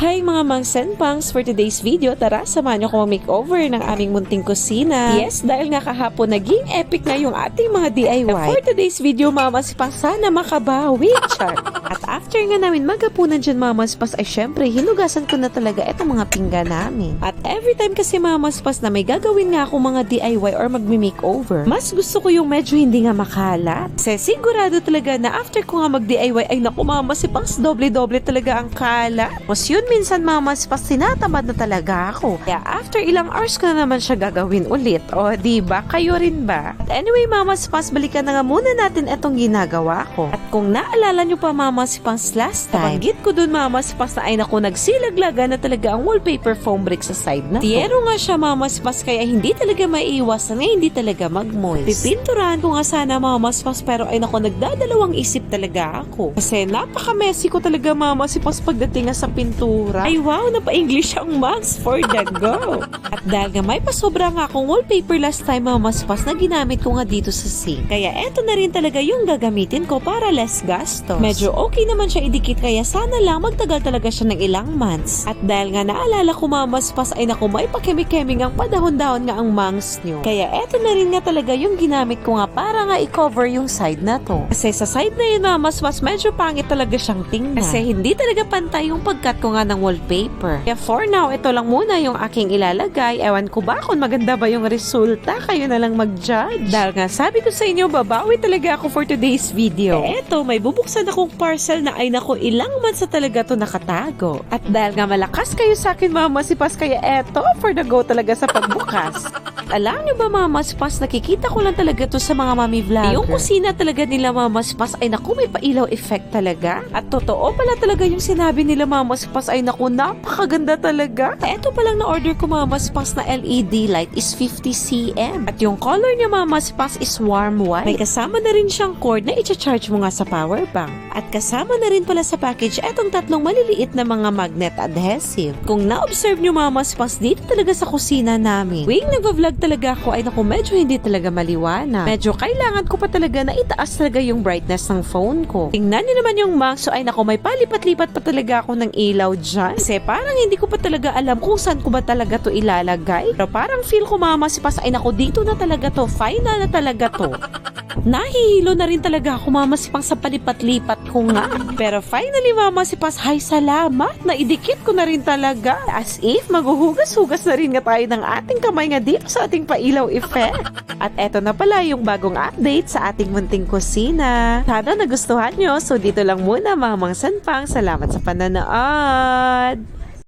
Hi mga mangs and pangs! For today's video, tara samahan niyo ko makeover ng aming munting kusina. Yes, dahil nga kahapon naging epic na yung ating mga DIY. For today's video, mamas pang sana makabawi. Char! At after nga namin magapunan dyan mamas pas ay syempre hinugasan ko na talaga itong mga pinggan namin. At every time kasi mamas pas na may gagawin nga ako mga DIY or magmi-makeover, mas gusto ko yung medyo hindi nga makalat. Kasi sigurado talaga na after ko nga mag-DIY ay naku mamas pangs doble-doble talaga ang kalat. Mas yun minsan mamas pas tinatamad na talaga ako. Kaya after ilang hours ko na naman siya gagawin ulit. O diba? Kayo rin ba? At anyway mamas pas balikan na nga muna natin itong ginagawa ko. At kung naalala nyo pa mamas pas last time, nabanggit ko dun mamas pas na ay naku nagsilaglaga na talaga ang wallpaper foam brick sa side na to. Tiyero nga siya mamas pas kaya hindi talaga maiiwasan nga hindi talaga mag-moist. Pipinturahan ko nga sana mamas pas pero ay naku nagdadalawang isip talaga ako. Kasi napaka-messy ko talaga mamas pas pagdating nga sa pintura. Ay wow, napa-English ang mags for the go. At dahil nga may pasobra nga akong wallpaper last time mamas pas na ginamit ko nga dito sa sink. Kaya eto na rin talaga yung gagamitin ko para less gastos. Medyo okay naman siya idikit kaya sana lang magtagal talaga siya ng ilang months. At dahil nga naalala ko mamas pas ay naku may pakemi-keming ang padahon-dahon nga ang mangs nyo. Kaya eto na rin nga talaga yung ginamit ko nga para nga i-cover yung side na to. Kasi sa side na yun mamas pas medyo pangit talaga siyang tingnan. Kasi hindi talaga pantay yung pagkat ko nga ng wallpaper. Kaya for now, ito lang muna yung aking ilalagay. Ewan ko ba kung maganda ba yung resulta? Kayo na lang mag-judge. Dahil nga sabi ko sa inyo, babawi talaga ako for today's video. Eto, may bubuksan akong parcel na ay naku, ilang months na talaga to nakatago. At dahil nga malakas kayo sa akin mga masipas, kaya eto, for the go talaga sa pagbukas. Alam niyo ba mga maspas, nakikita ko lang talaga to sa mga mami vlogger. Yung kusina talaga nila mga maspas ay naku may pailaw effect talaga. At totoo pala talaga yung sinabi nila mga maspas ay naku napakaganda talaga. Eto palang na-order ko mga maspas na LED light is 50 cm. At yung color niya mga maspas is warm white. May kasama na rin siyang cord na i-charge mo nga sa power bank. At kasama na rin pala sa package etong tatlong maliliit na mga magnet adhesive. Kung na-observe nyo mga maspas dito talaga sa kusina namin, wing nagva-vlog talaga ako ay naku medyo hindi talaga maliwanag. Medyo kailangan ko pa talaga na itaas talaga yung brightness ng phone ko. Tingnan niyo naman yung max, so ay naku may palipat-lipat pa talaga ako ng ilaw dyan. Kasi parang hindi ko pa talaga alam kung saan ko ba talaga to ilalagay. Pero parang feel ko mamasipas ay naku dito na talaga to. Final na talaga to. Nahihilo na rin talaga ako mamasipang sa palipat-lipat ko nga. Pero finally mamasipas, hay salamat, naidikit ko na rin talaga. As if maghuhugas-hugas na rin nga tayo ng ating kamay nga dito sa ating pailaw effect. At eto na pala yung bagong update sa ating munting kusina. Sana nagustuhan nyo. So dito lang muna mga mangsanpang. Salamat sa panonood.